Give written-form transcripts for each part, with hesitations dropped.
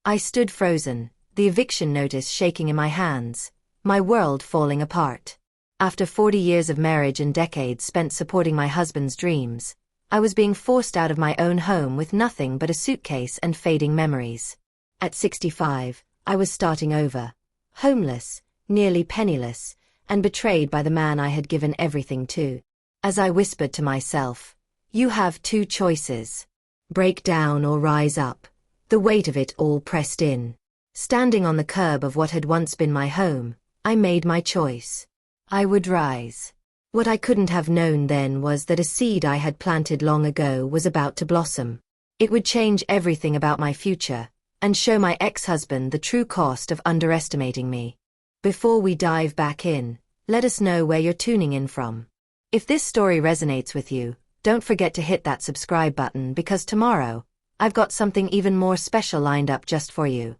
I stood frozen, the eviction notice shaking in my hands, my world falling apart. After 40 years of marriage and decades spent supporting my husband's dreams, I was being forced out of my own home with nothing but a suitcase and fading memories. At 65, I was starting over. Homeless, nearly penniless, and betrayed by the man I had given everything to. As I whispered to myself, "You have two choices. Break down or rise up," the weight of it all pressed in. Standing on the curb of what had once been my home, I made my choice. I would rise. What I couldn't have known then was that a seed I had planted long ago was about to blossom. It would change everything about my future, and show my ex-husband the true cost of underestimating me. Before we dive back in, let us know where you're tuning in from. If this story resonates with you, don't forget to hit that subscribe button because tomorrow, I've got something even more special lined up just for you.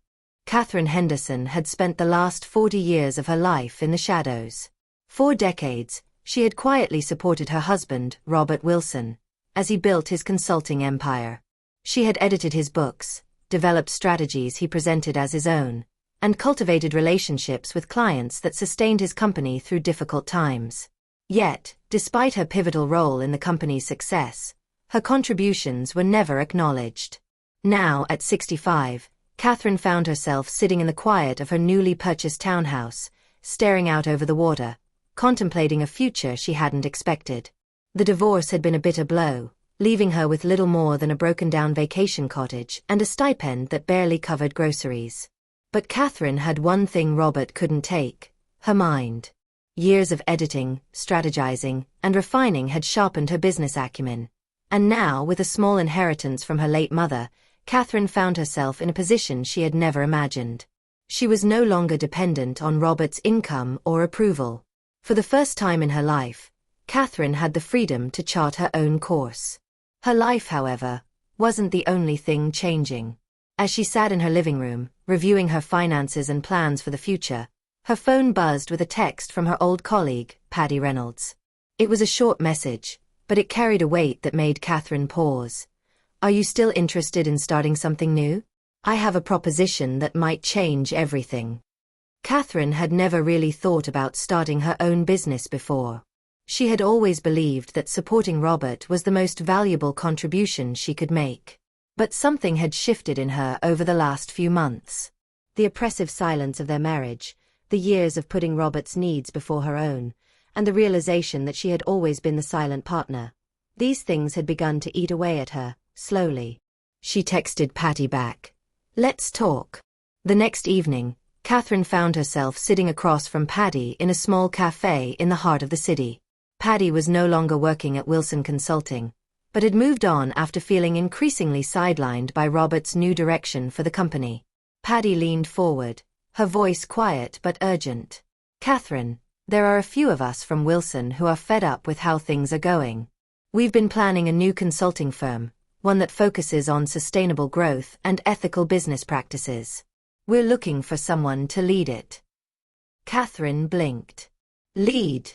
Catherine Henderson had spent the last 40 years of her life in the shadows. 4 decades, she had quietly supported her husband, Robert Wilson, as he built his consulting empire. She had edited his books, developed strategies he presented as his own, and cultivated relationships with clients that sustained his company through difficult times. Yet, despite her pivotal role in the company's success, her contributions were never acknowledged. Now, at 65, Catherine found herself sitting in the quiet of her newly purchased townhouse, staring out over the water, contemplating a future she hadn't expected. The divorce had been a bitter blow, leaving her with little more than a broken-down vacation cottage and a stipend that barely covered groceries. But Catherine had one thing Robert couldn't take: her mind. Years of editing, strategizing, and refining had sharpened her business acumen. And now, with a small inheritance from her late mother, Catherine found herself in a position she had never imagined. She was no longer dependent on Robert's income or approval. For the first time in her life, Catherine had the freedom to chart her own course. Her life, however, wasn't the only thing changing. As she sat in her living room, reviewing her finances and plans for the future, her phone buzzed with a text from her old colleague, Paddy Reynolds. It was a short message, but it carried a weight that made Catherine pause. "Are you still interested in starting something new? I have a proposition that might change everything." Catherine had never really thought about starting her own business before. She had always believed that supporting Robert was the most valuable contribution she could make. But something had shifted in her over the last few months. The oppressive silence of their marriage, the years of putting Robert's needs before her own, and the realization that she had always been the silent partner. These things had begun to eat away at her, slowly. She texted Patty back. "Let's talk." The next evening, Catherine found herself sitting across from Paddy in a small cafe in the heart of the city. Paddy was no longer working at Wilson Consulting, but had moved on after feeling increasingly sidelined by Robert's new direction for the company. Paddy leaned forward, her voice quiet but urgent. "Catherine, there are a few of us from Wilson who are fed up with how things are going. We've been planning a new consulting firm, one that focuses on sustainable growth and ethical business practices. We're looking for someone to lead it." Catherine blinked. "Lead?"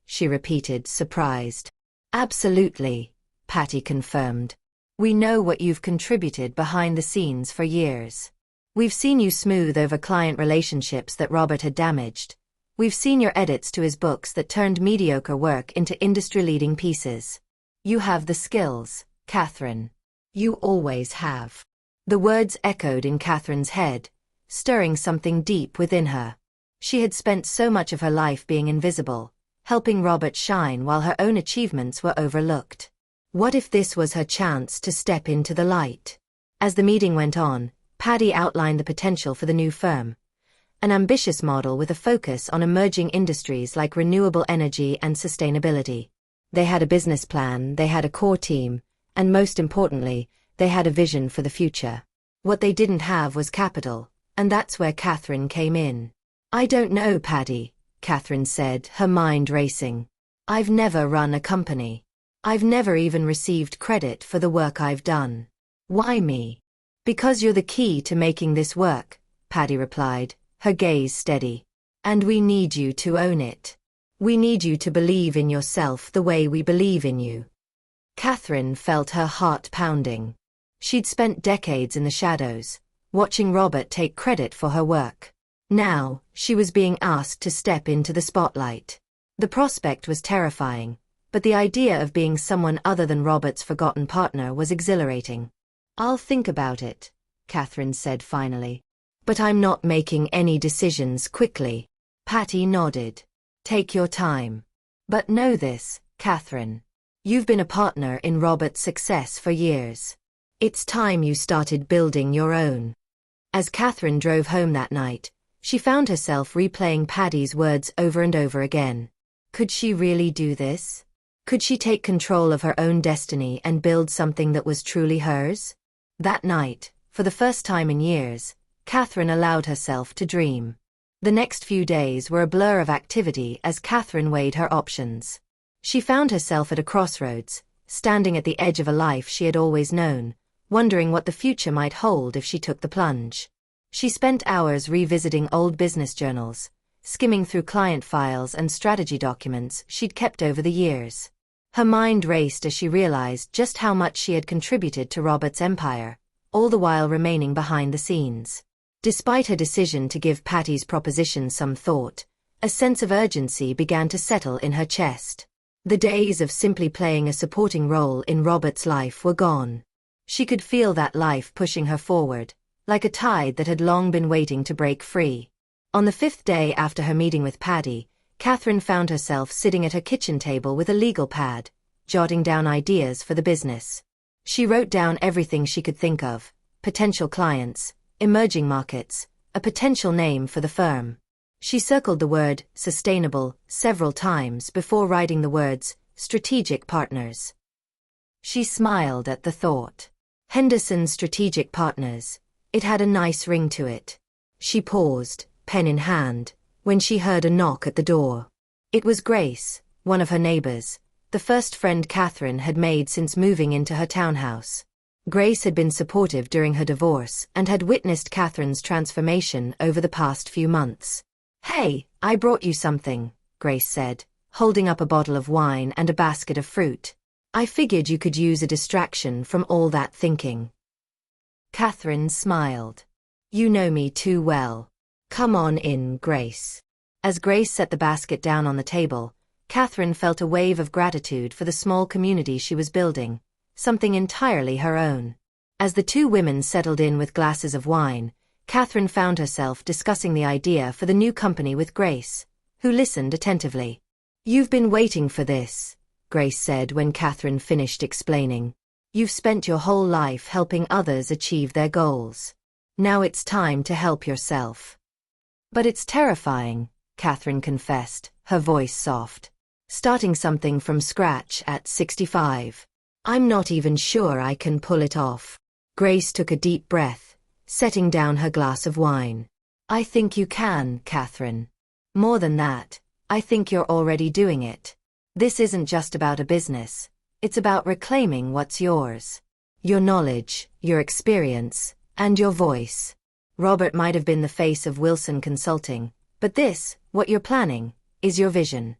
she repeated, surprised. "Absolutely," Patty confirmed. "We know what you've contributed behind the scenes for years. We've seen you smooth over client relationships that Robert had damaged. We've seen your edits to his books that turned mediocre work into industry-leading pieces. You have the skills, Catherine. You always have." The words echoed in Catherine's head, stirring something deep within her. She had spent so much of her life being invisible, helping Robert shine while her own achievements were overlooked. What if this was her chance to step into the light? As the meeting went on, Paddy outlined the potential for the new firm. An ambitious model with a focus on emerging industries like renewable energy and sustainability. They had a business plan, they had a core team, and most importantly, they had a vision for the future. What they didn't have was capital, and that's where Catherine came in. "I don't know, Paddy," Catherine said, her mind racing. "I've never run a company. I've never even received credit for the work I've done. Why me?" "Because you're the key to making this work," Paddy replied, her gaze steady. "And we need you to own it. We need you to believe in yourself the way we believe in you." Catherine felt her heart pounding. She'd spent decades in the shadows, watching Robert take credit for her work. Now, she was being asked to step into the spotlight. The prospect was terrifying, but the idea of being someone other than Robert's forgotten partner was exhilarating. "I'll think about it," Catherine said finally. "But I'm not making any decisions quickly." Patty nodded. "Take your time. But know this, Catherine. You've been a partner in Robert's success for years. It's time you started building your own." As Catherine drove home that night, she found herself replaying Patty's words over and over again. Could she really do this? Could she take control of her own destiny and build something that was truly hers? That night, for the first time in years, Catherine allowed herself to dream. The next few days were a blur of activity as Catherine weighed her options. She found herself at a crossroads, standing at the edge of a life she had always known, wondering what the future might hold if she took the plunge. She spent hours revisiting old business journals, skimming through client files and strategy documents she'd kept over the years. Her mind raced as she realized just how much she had contributed to Robert's empire, all the while remaining behind the scenes. Despite her decision to give Patty's proposition some thought, a sense of urgency began to settle in her chest. The days of simply playing a supporting role in Robert's life were gone. She could feel that life pushing her forward, like a tide that had long been waiting to break free. On the 5th day after her meeting with Patty, Catherine found herself sitting at her kitchen table with a legal pad, jotting down ideas for the business. She wrote down everything she could think of: potential clients, emerging markets, a potential name for the firm. She circled the word sustainable several times before writing the words strategic partners. She smiled at the thought. Henderson Strategic Partners. It had a nice ring to it. She paused, pen in hand, when she heard a knock at the door. It was Grace, one of her neighbors, the first friend Catherine had made since moving into her townhouse. Grace had been supportive during her divorce and had witnessed Catherine's transformation over the past few months. "Hey, I brought you something," Grace said, holding up a bottle of wine and a basket of fruit. "I figured you could use a distraction from all that thinking." Catherine smiled. "You know me too well. Come on in, Grace." As Grace set the basket down on the table, Catherine felt a wave of gratitude for the small community she was building, something entirely her own. As the two women settled in with glasses of wine, Catherine found herself discussing the idea for the new company with Grace, who listened attentively. "You've been waiting for this," Grace said when Catherine finished explaining. "You've spent your whole life helping others achieve their goals. Now it's time to help yourself." "But it's terrifying," Catherine confessed, her voice soft. "Starting something from scratch at 65. I'm not even sure I can pull it off." Grace took a deep breath, setting down her glass of wine. "I think you can, Catherine. More than that, I think you're already doing it. This isn't just about a business. It's about reclaiming what's yours. Your knowledge, your experience, and your voice. Robert might have been the face of Wilson Consulting, but this, what you're planning, is your vision."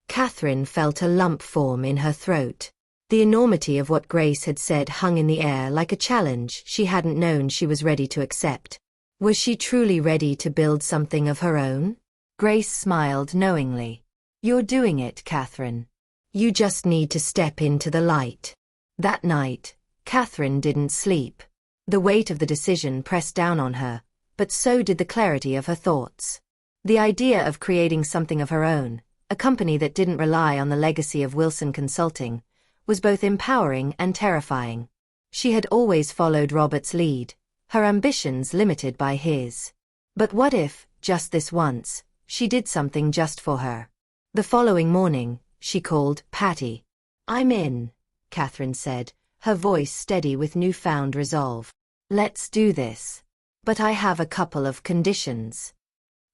Catherine felt a lump form in her throat. The enormity of what Grace had said hung in the air like a challenge she hadn't known she was ready to accept. Was she truly ready to build something of her own? Grace smiled knowingly. "You're doing it, Catherine. You just need to step into the light." That night, Catherine didn't sleep. The weight of the decision pressed down on her, but so did the clarity of her thoughts. The idea of creating something of her own, a company that didn't rely on the legacy of Wilson Consulting, was both empowering and terrifying. She had always followed Robert's lead, her ambitions limited by his. But what if, just this once, she did something just for her? The following morning, she called Patty. "I'm in," Catherine said, her voice steady with newfound resolve. "Let's do this. But I have a couple of conditions."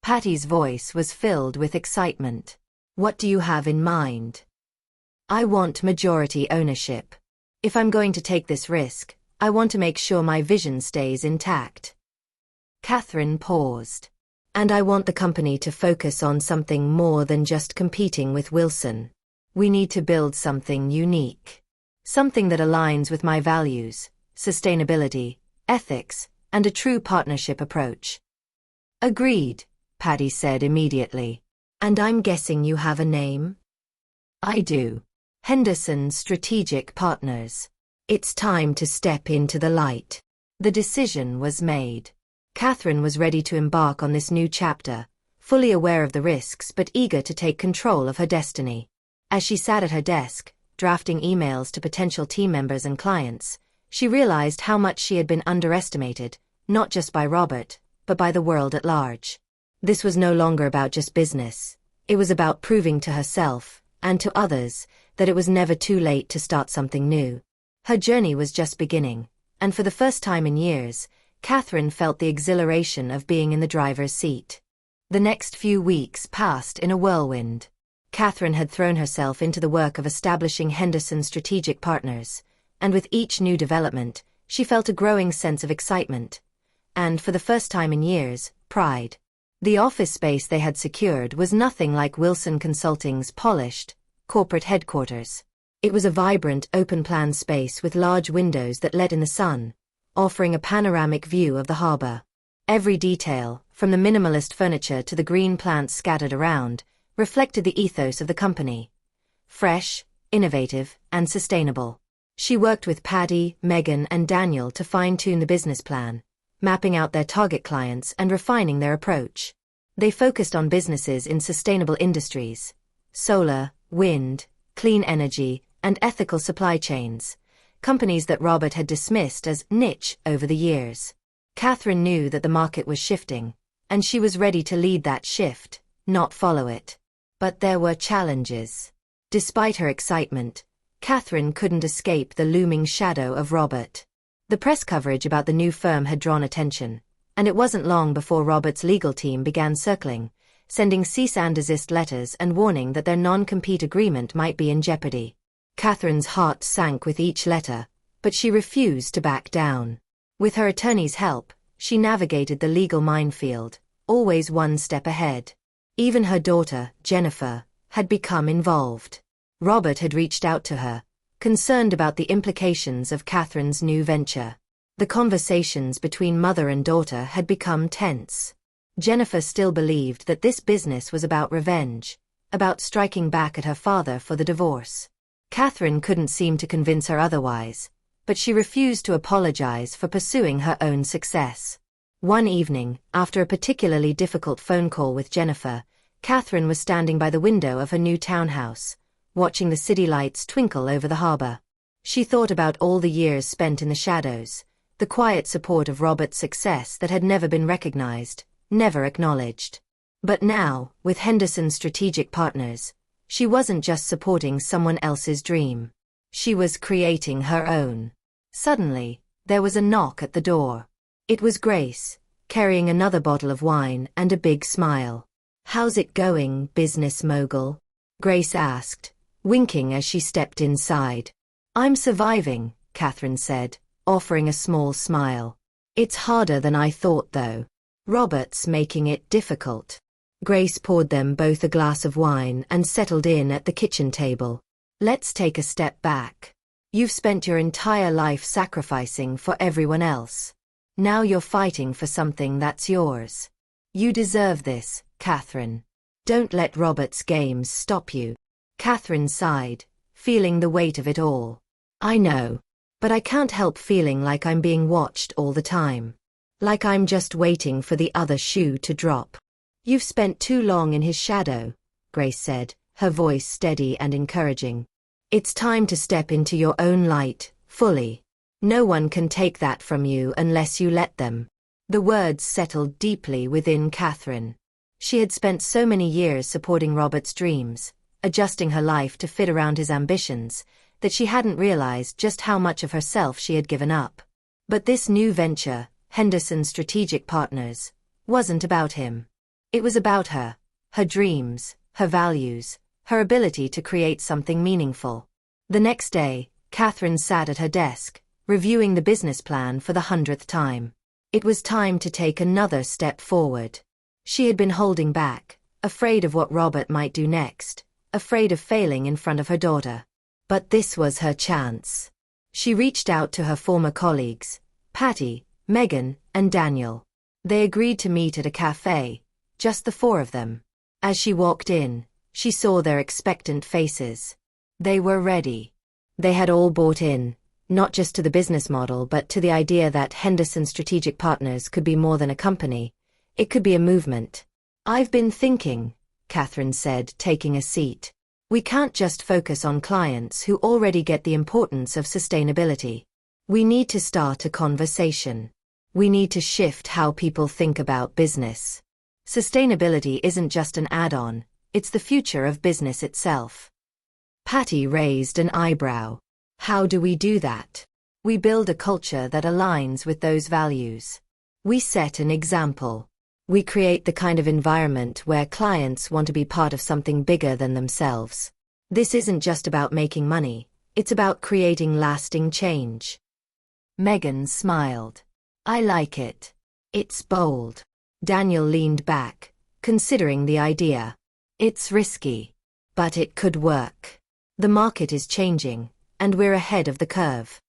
Patty's voice was filled with excitement. "What do you have in mind?" "I want majority ownership. If I'm going to take this risk, I want to make sure my vision stays intact." Catherine paused. "And I want the company to focus on something more than just competing with Wilson. We need to build something unique. Something that aligns with my values, sustainability, ethics, and a true partnership approach. Agreed, Paddy said immediately. And I'm guessing you have a name? I do. Henderson Strategic Partners. It's time to step into the light. The decision was made. Catherine was ready to embark on this new chapter, fully aware of the risks but eager to take control of her destiny. As she sat at her desk, drafting emails to potential team members and clients, she realized how much she had been underestimated, not just by Robert, but by the world at large. This was no longer about just business. It was about proving to herself, and to others, that it was never too late to start something new. Her journey was just beginning, and for the first time in years, Catherine felt the exhilaration of being in the driver's seat. The next few weeks passed in a whirlwind. Catherine had thrown herself into the work of establishing Henderson Strategic Partners, and with each new development, she felt a growing sense of excitement, and for the first time in years, pride. The office space they had secured was nothing like Wilson Consulting's polished, corporate headquarters. It was a vibrant, open-plan space with large windows that let in the sun, offering a panoramic view of the harbor. Every detail, from the minimalist furniture to the green plants scattered around, reflected the ethos of the company. Fresh, innovative, and sustainable. She worked with Paddy, Megan, and Daniel to fine-tune the business plan, mapping out their target clients and refining their approach. They focused on businesses in sustainable industries: solar, wind, clean energy, and ethical supply chains, companies that Robert had dismissed as niche over the years. Catherine knew that the market was shifting, and she was ready to lead that shift, not follow it. But there were challenges. Despite her excitement, Catherine couldn't escape the looming shadow of Robert. The press coverage about the new firm had drawn attention, and it wasn't long before Robert's legal team began circling, sending cease and desist letters and warning that their non-compete agreement might be in jeopardy. Catherine's heart sank with each letter, but she refused to back down. With her attorney's help, she navigated the legal minefield, always one step ahead. Even her daughter, Jennifer, had become involved. Robert had reached out to her, concerned about the implications of Catherine's new venture. The conversations between mother and daughter had become tense. Jennifer still believed that this business was about revenge, about striking back at her father for the divorce. Catherine couldn't seem to convince her otherwise, but she refused to apologize for pursuing her own success. One evening, after a particularly difficult phone call with Jennifer, Catherine was standing by the window of her new townhouse, watching the city lights twinkle over the harbor. She thought about all the years spent in the shadows, the quiet support of Robert's success that had never been recognized, never acknowledged. But now, with Henderson Strategic Partners, she wasn't just supporting someone else's dream. She was creating her own. Suddenly, there was a knock at the door. It was Grace, carrying another bottle of wine and a big smile. "How's it going, business mogul?" Grace asked, winking as she stepped inside. "I'm surviving," Catherine said, offering a small smile. "It's harder than I thought, though. Robert's making it difficult." Grace poured them both a glass of wine and settled in at the kitchen table. "Let's take a step back. You've spent your entire life sacrificing for everyone else. Now you're fighting for something that's yours. You deserve this, Catherine. Don't let Robert's games stop you." Catherine sighed, feeling the weight of it all. "I know. But I can't help feeling like I'm being watched all the time. Like I'm just waiting for the other shoe to drop." "You've spent too long in his shadow," Grace said, her voice steady and encouraging. "It's time to step into your own light, fully. No one can take that from you unless you let them." The words settled deeply within Catherine. She had spent so many years supporting Robert's dreams, adjusting her life to fit around his ambitions, that she hadn't realized just how much of herself she had given up. But this new venture, Henderson Strategic Partners, wasn't about him. It was about her, her dreams, her values, her ability to create something meaningful. The next day, Catherine sat at her desk, reviewing the business plan for the 100th time. It was time to take another step forward. She had been holding back, afraid of what Robert might do next, afraid of failing in front of her daughter. But this was her chance. She reached out to her former colleagues, Patty, Megan, and Daniel. They agreed to meet at a cafe, just the four of them. As she walked in, she saw their expectant faces. They were ready. They had all bought in, not just to the business model but to the idea that Henderson Strategic Partners could be more than a company. It could be a movement. "I've been thinking," Catherine said, taking a seat. "We can't just focus on clients who already get the importance of sustainability. We need to start a conversation. We need to shift how people think about business. Sustainability isn't just an add-on, it's the future of business itself." Patty raised an eyebrow. "How do we do that?" "We build a culture that aligns with those values. We set an example. We create the kind of environment where clients want to be part of something bigger than themselves. This isn't just about making money, it's about creating lasting change." Megan smiled. "I like it. It's bold." Daniel leaned back, considering the idea. "It's risky, but it could work. The market is changing, and we're ahead of the curve."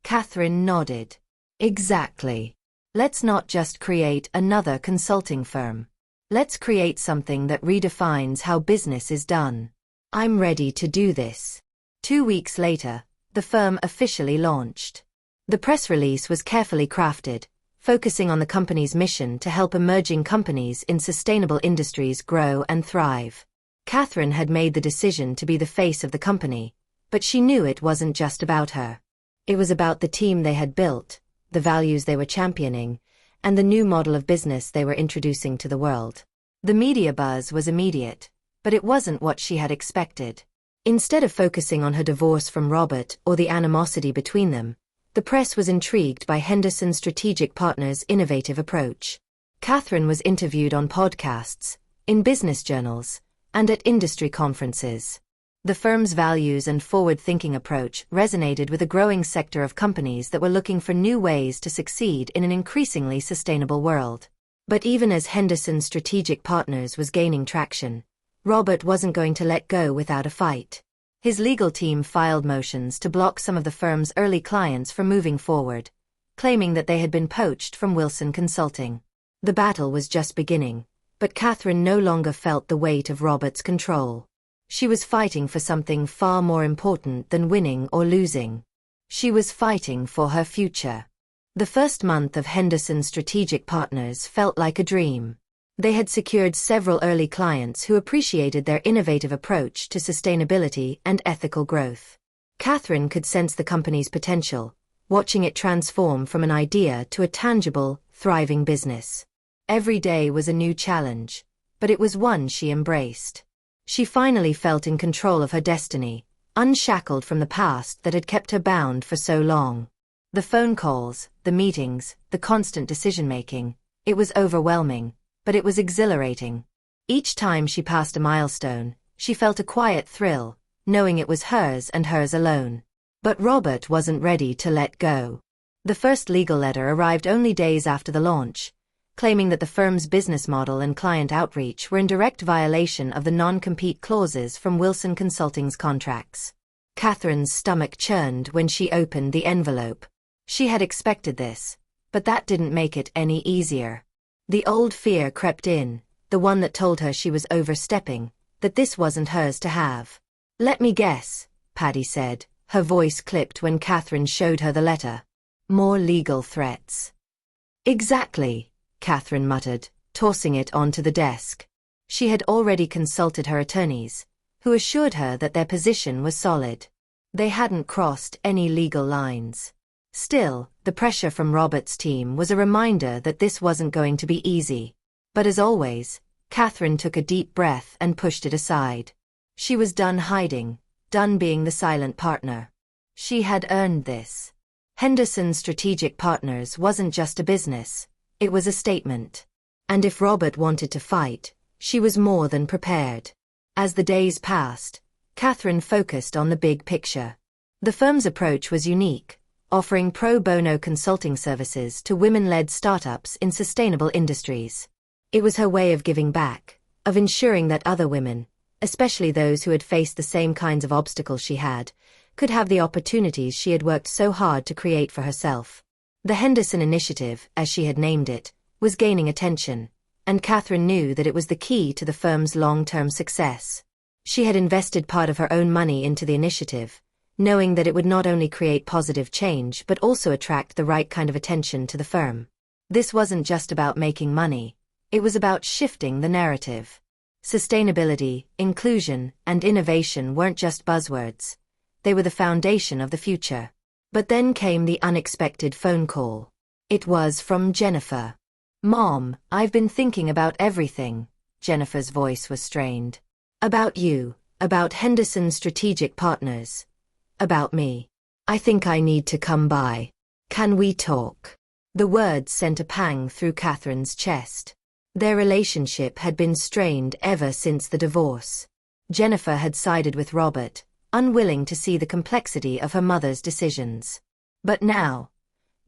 Catherine nodded. "Exactly. Let's not just create another consulting firm. Let's create something that redefines how business is done. I'm ready to do this." 2 weeks later, the firm officially launched. The press release was carefully crafted, focusing on the company's mission to help emerging companies in sustainable industries grow and thrive. Catherine had made the decision to be the face of the company, but she knew it wasn't just about her. It was about the team they had built, the values they were championing, and the new model of business they were introducing to the world. The media buzz was immediate, but it wasn't what she had expected. Instead of focusing on her divorce from Robert or the animosity between them, the press was intrigued by Henderson Strategic Partners' innovative approach. Catherine was interviewed on podcasts, in business journals, and at industry conferences. The firm's values and forward-thinking approach resonated with a growing sector of companies that were looking for new ways to succeed in an increasingly sustainable world. But even as Henderson Strategic Partners was gaining traction, Robert wasn't going to let go without a fight. His legal team filed motions to block some of the firm's early clients from moving forward, claiming that they had been poached from Wilson Consulting. The battle was just beginning, but Catherine no longer felt the weight of Robert's control. She was fighting for something far more important than winning or losing. She was fighting for her future. The first month of Henderson Strategic Partners felt like a dream. They had secured several early clients who appreciated their innovative approach to sustainability and ethical growth. Catherine could sense the company's potential, watching it transform from an idea to a tangible, thriving business. Every day was a new challenge, but it was one she embraced. She finally felt in control of her destiny, unshackled from the past that had kept her bound for so long. The phone calls, the meetings, the constant decision-making, it was overwhelming, but it was exhilarating. Each time she passed a milestone, she felt a quiet thrill, knowing it was hers and hers alone. But Robert wasn't ready to let go. The first legal letter arrived only days after the launch, claiming that the firm's business model and client outreach were in direct violation of the non-compete clauses from Wilson Consulting's contracts. Catherine's stomach churned when she opened the envelope. She had expected this, but that didn't make it any easier. The old fear crept in, the one that told her she was overstepping, that this wasn't hers to have. "Let me guess," Paddy said, her voice clipped when Catherine showed her the letter. "More legal threats." "Exactly," Catherine muttered, tossing it onto the desk. She had already consulted her attorneys, who assured her that their position was solid. They hadn't crossed any legal lines. Still, the pressure from Robert's team was a reminder that this wasn't going to be easy. But as always, Catherine took a deep breath and pushed it aside. She was done hiding, done being the silent partner. She had earned this. Henderson Strategic Partners wasn't just a business. It was a statement. And if Robert wanted to fight, she was more than prepared. As the days passed, Catherine focused on the big picture. The firm's approach was unique, offering pro bono consulting services to women-led startups in sustainable industries. It was her way of giving back, of ensuring that other women, especially those who had faced the same kinds of obstacles she had, could have the opportunities she had worked so hard to create for herself. The Henderson Initiative, as she had named it, was gaining attention, and Catherine knew that it was the key to the firm's long-term success. She had invested part of her own money into the initiative, knowing that it would not only create positive change but also attract the right kind of attention to the firm. This wasn't just about making money, it was about shifting the narrative. Sustainability, inclusion, and innovation weren't just buzzwords. They were the foundation of the future. But then came the unexpected phone call. It was from Jennifer. "Mom, I've been thinking about everything." Jennifer's voice was strained. "About you, about Henderson Strategic Partners, about me. I think I need to come by. Can we talk?" The words sent a pang through Catherine's chest. Their relationship had been strained ever since the divorce. Jennifer had sided with Robert, unwilling to see the complexity of her mother's decisions. But now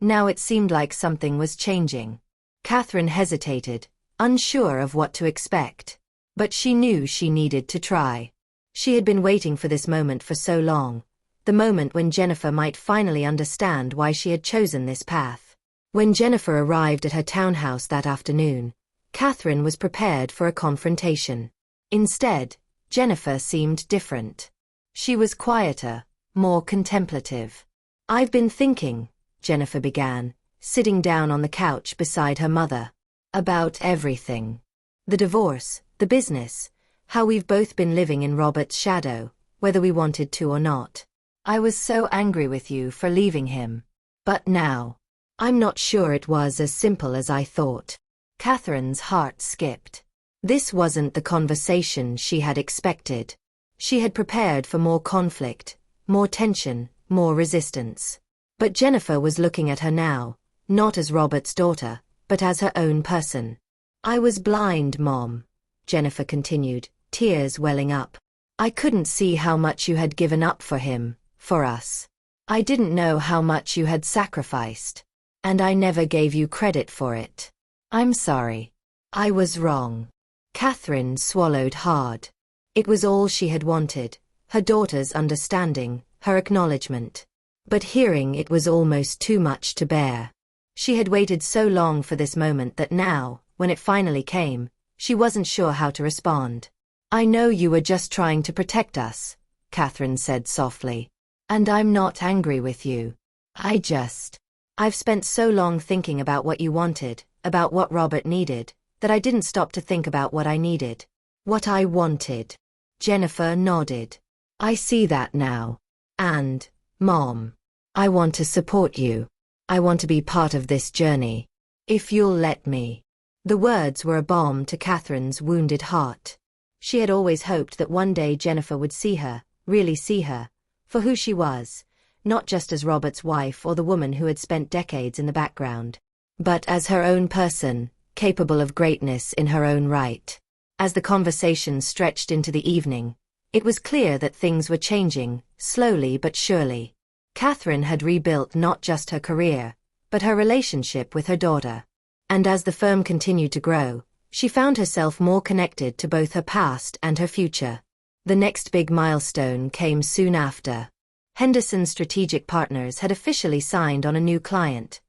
it seemed like something was changing. Catherine hesitated, unsure of what to expect. But she knew she needed to try. She had been waiting for this moment for so long, the moment when Jennifer might finally understand why she had chosen this path. When Jennifer arrived at her townhouse that afternoon, Catherine was prepared for a confrontation. Instead, Jennifer seemed different. She was quieter, more contemplative. "I've been thinking," Jennifer began, sitting down on the couch beside her mother, "about everything. The divorce, the business, how we've both been living in Robert's shadow, whether we wanted to or not. I was so angry with you for leaving him. But now, I'm not sure it was as simple as I thought." Catherine's heart skipped. This wasn't the conversation she had expected. She had prepared for more conflict, more tension, more resistance. But Jennifer was looking at her now, not as Robert's daughter, but as her own person. "I was blind, Mom," Jennifer continued, tears welling up. "I couldn't see how much you had given up for him, for us. I didn't know how much you had sacrificed. And I never gave you credit for it. I'm sorry. I was wrong." Catherine swallowed hard. It was all she had wanted, her daughter's understanding, her acknowledgement. But hearing it was almost too much to bear. She had waited so long for this moment that now, when it finally came, she wasn't sure how to respond. "I know you were just trying to protect us," Catherine said softly. "And I'm not angry with you. I've spent so long thinking about what you wanted, about what Robert needed, that I didn't stop to think about what I needed. What I wanted." Jennifer nodded. "I see that now. And, Mom, I want to support you. I want to be part of this journey. If you'll let me." The words were a balm to Catherine's wounded heart. She had always hoped that one day Jennifer would see her, really see her, for who she was, not just as Robert's wife or the woman who had spent decades in the background, but as her own person, capable of greatness in her own right. As the conversation stretched into the evening, it was clear that things were changing, slowly but surely. Catherine had rebuilt not just her career, but her relationship with her daughter. And as the firm continued to grow, she found herself more connected to both her past and her future. The next big milestone came soon after. Henderson Strategic Partners had officially signed on a new client,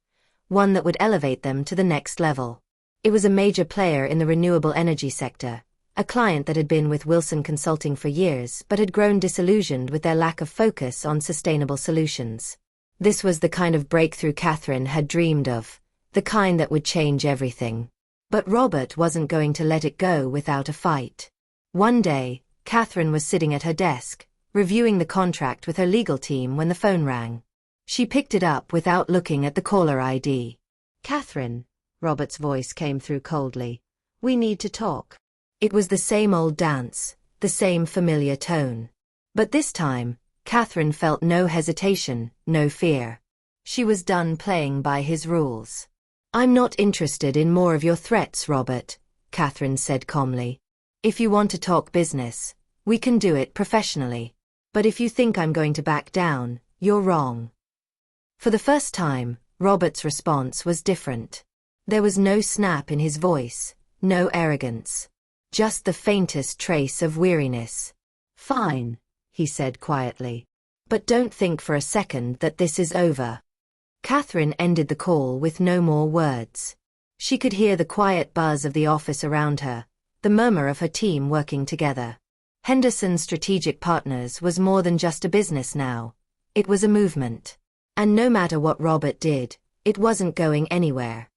one that would elevate them to the next level. It was a major player in the renewable energy sector, a client that had been with Wilson Consulting for years but had grown disillusioned with their lack of focus on sustainable solutions. This was the kind of breakthrough Catherine had dreamed of, the kind that would change everything. But Robert wasn't going to let it go without a fight. One day, Catherine was sitting at her desk, reviewing the contract with her legal team when the phone rang. She picked it up without looking at the caller ID. "Catherine," Robert's voice came through coldly. "We need to talk." It was the same old dance, the same familiar tone. But this time, Catherine felt no hesitation, no fear. She was done playing by his rules. "I'm not interested in more of your threats, Robert," Catherine said calmly. "If you want to talk business, we can do it professionally. But if you think I'm going to back down, you're wrong." For the first time, Robert's response was different. There was no snap in his voice, no arrogance. Just the faintest trace of weariness. "Fine," he said quietly. "But don't think for a second that this is over." Catherine ended the call with no more words. She could hear the quiet buzz of the office around her, the murmur of her team working together. Henderson Strategic Partners was more than just a business now. It was a movement. And no matter what Robert did, it wasn't going anywhere.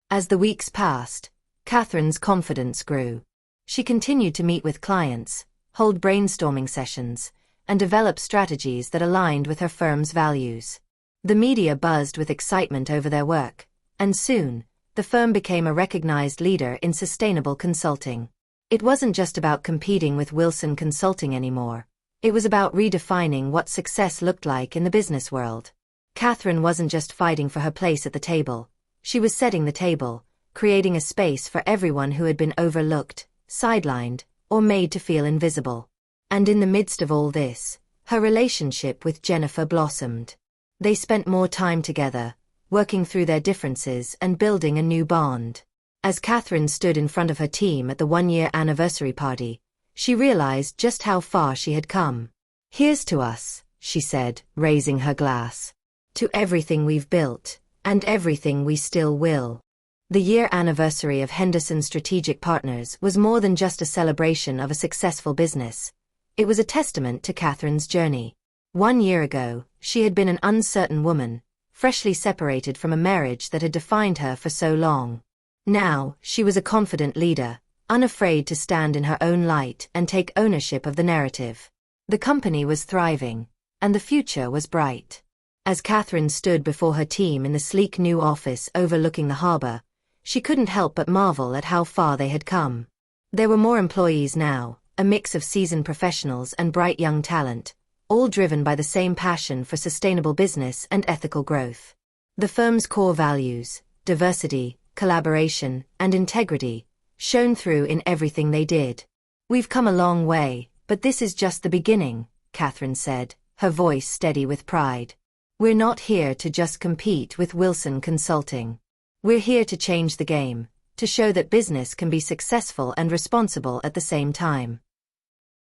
As the weeks passed, Catherine's confidence grew. She continued to meet with clients, hold brainstorming sessions, and develop strategies that aligned with her firm's values. The media buzzed with excitement over their work, and soon, the firm became a recognized leader in sustainable consulting. It wasn't just about competing with Wilson Consulting anymore. It was about redefining what success looked like in the business world. Catherine wasn't just fighting for her place at the table. She was setting the table, creating a space for everyone who had been overlooked, sidelined, or made to feel invisible. And in the midst of all this, her relationship with Jennifer blossomed. They spent more time together, working through their differences and building a new bond. As Catherine stood in front of her team at the one-year anniversary party, she realized just how far she had come. "Here's to us," she said, raising her glass. "To everything we've built, and everything we still will." The year anniversary of Henderson Strategic Partners was more than just a celebration of a successful business. It was a testament to Catherine's journey. 1 year ago, she had been an uncertain woman, freshly separated from a marriage that had defined her for so long. Now, she was a confident leader, unafraid to stand in her own light and take ownership of the narrative. The company was thriving, and the future was bright. As Catherine stood before her team in the sleek new office overlooking the harbor, she couldn't help but marvel at how far they had come. There were more employees now, a mix of seasoned professionals and bright young talent, all driven by the same passion for sustainable business and ethical growth. The firm's core values, diversity, collaboration, and integrity, shone through in everything they did. "We've come a long way, but this is just the beginning," Catherine said, her voice steady with pride. "We're not here to just compete with Wilson Consulting. We're here to change the game, to show that business can be successful and responsible at the same time."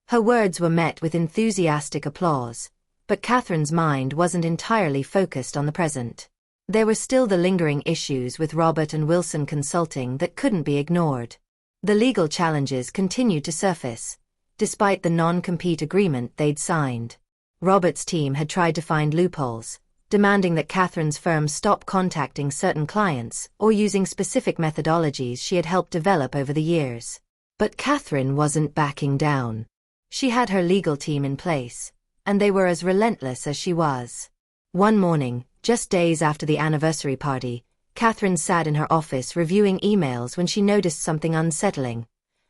Her words were met with enthusiastic applause, but Catherine's mind wasn't entirely focused on the present. There were still the lingering issues with Robert and Wilson Consulting that couldn't be ignored. The legal challenges continued to surface, despite the non-compete agreement they'd signed. Robert's team had tried to find loopholes, demanding that Catherine's firm stop contacting certain clients or using specific methodologies she had helped develop over the years. But Catherine wasn't backing down. She had her legal team in place, and they were as relentless as she was. One morning, just days after the anniversary party, Catherine sat in her office reviewing emails when she noticed something unsettling.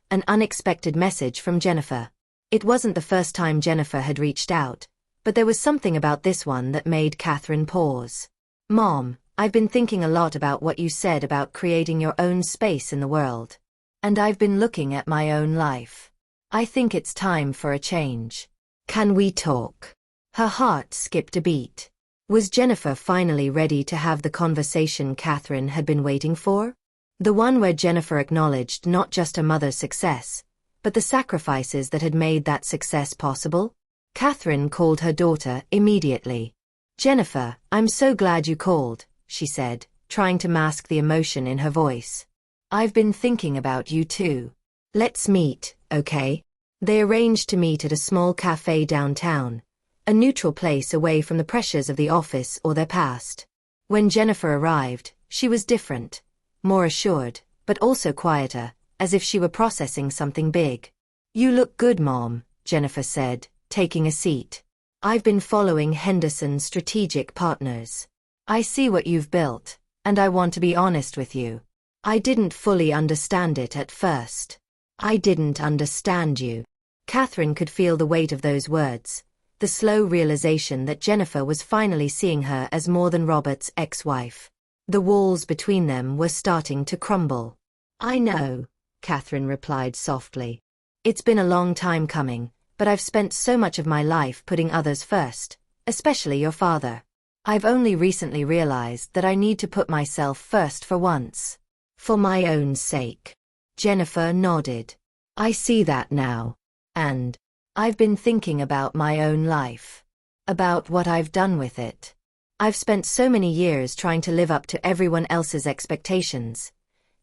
An unexpected message from Jennifer. It wasn't the first time Jennifer had reached out, but there was something about this one that made Catherine pause. "Mom, I've been thinking a lot about what you said about creating your own space in the world. And I've been looking at my own life. I think it's time for a change. Can we talk?" Her heart skipped a beat. Was Jennifer finally ready to have the conversation Catherine had been waiting for? The one where Jennifer acknowledged not just her mother's success, but the sacrifices that had made that success possible? Catherine called her daughter immediately. "Jennifer, I'm so glad you called," she said, trying to mask the emotion in her voice. "I've been thinking about you too. Let's meet, okay?" They arranged to meet at a small cafe downtown, a neutral place away from the pressures of the office or their past. When Jennifer arrived, she was different, more assured, but also quieter, as if she were processing something big. "You look good, Mom," Jennifer said, taking a seat. "I've been following Henderson Strategic Partners. I see what you've built, and I want to be honest with you. I didn't fully understand it at first." "I didn't understand you." Catherine could feel the weight of those words, the slow realization that Jennifer was finally seeing her as more than Robert's ex-wife. The walls between them were starting to crumble. "I know," Catherine replied softly. "It's been a long time coming, but I've spent so much of my life putting others first, especially your father. I've only recently realized that I need to put myself first for once. For my own sake." Jennifer nodded. "I see that now. And I've been thinking about my own life. About what I've done with it. I've spent so many years trying to live up to everyone else's expectations.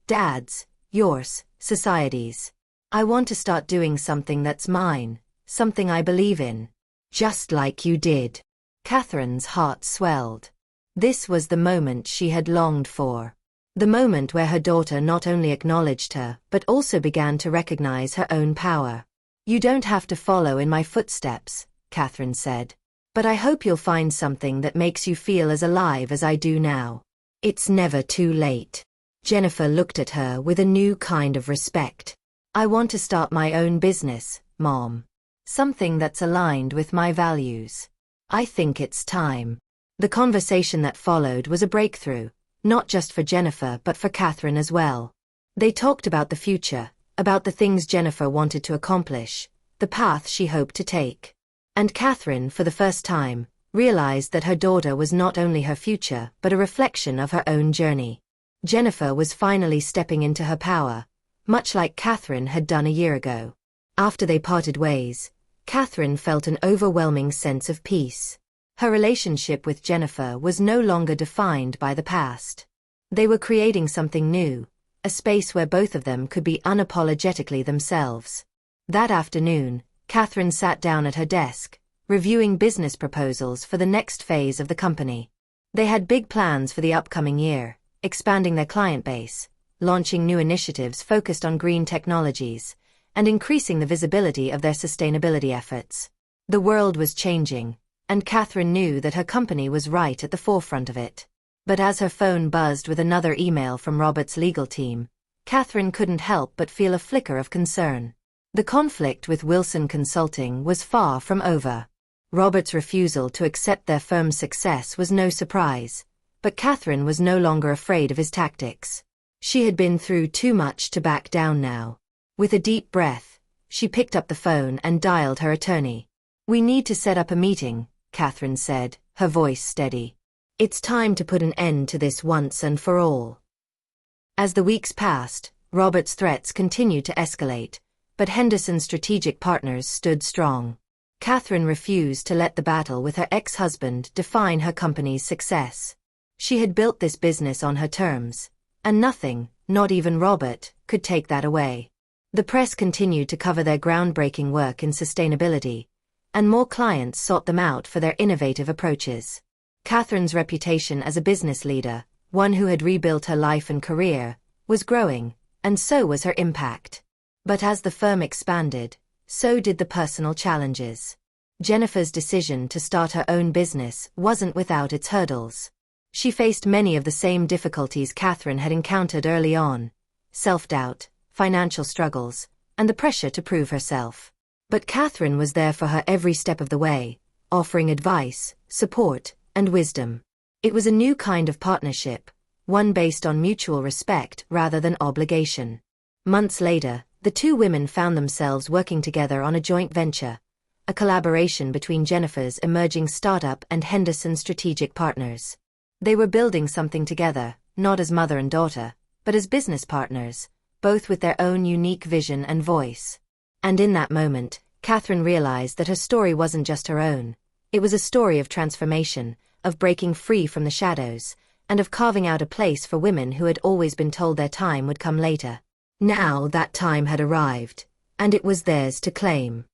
Dad's, yours, society's. I want to start doing something that's mine, something I believe in. Just like you did. Catherine's heart swelled. This was the moment she had longed for. The moment where her daughter not only acknowledged her, but also began to recognize her own power. You don't have to follow in my footsteps, Catherine said. But I hope you'll find something that makes you feel as alive as I do now. It's never too late. Jennifer looked at her with a new kind of respect. I want to start my own business, Mom. Something that's aligned with my values. I think it's time. The conversation that followed was a breakthrough, not just for Jennifer but for Catherine as well. They talked about the future, about the things Jennifer wanted to accomplish, the path she hoped to take. And Catherine, for the first time, realized that her daughter was not only her future but a reflection of her own journey. Jennifer was finally stepping into her power, much like Catherine had done a year ago. After they parted ways, Catherine felt an overwhelming sense of peace. Her relationship with Jennifer was no longer defined by the past. They were creating something new, a space where both of them could be unapologetically themselves. That afternoon, Catherine sat down at her desk, reviewing business proposals for the next phase of the company. They had big plans for the upcoming year, expanding their client base, launching new initiatives focused on green technologies, and increasing the visibility of their sustainability efforts. The world was changing, and Catherine knew that her company was right at the forefront of it. But as her phone buzzed with another email from Robert's legal team, Catherine couldn't help but feel a flicker of concern. The conflict with Wilson Consulting was far from over. Robert's refusal to accept their firm's success was no surprise, but Catherine was no longer afraid of his tactics. She had been through too much to back down now. With a deep breath, she picked up the phone and dialed her attorney. "We need to set up a meeting," Catherine said, her voice steady. "It's time to put an end to this once and for all." As the weeks passed, Robert's threats continued to escalate, but Henderson's strategic partners stood strong. Catherine refused to let the battle with her ex-husband define her company's success. She had built this business on her terms, and nothing, not even Robert, could take that away. The press continued to cover their groundbreaking work in sustainability, and more clients sought them out for their innovative approaches. Catherine's reputation as a business leader, one who had rebuilt her life and career, was growing, and so was her impact. But as the firm expanded, so did the personal challenges. Jennifer's decision to start her own business wasn't without its hurdles. She faced many of the same difficulties Catherine had encountered early on: self-doubt, financial struggles, and the pressure to prove herself. But Catherine was there for her every step of the way, offering advice, support, and wisdom. It was a new kind of partnership, one based on mutual respect rather than obligation. Months later, the two women found themselves working together on a joint venture, a collaboration between Jennifer's emerging startup and Henderson's strategic partners. They were building something together, not as mother and daughter, but as business partners, both with their own unique vision and voice. And in that moment, Catherine realized that her story wasn't just her own. It was a story of transformation, of breaking free from the shadows, and of carving out a place for women who had always been told their time would come later. Now that time had arrived, and it was theirs to claim.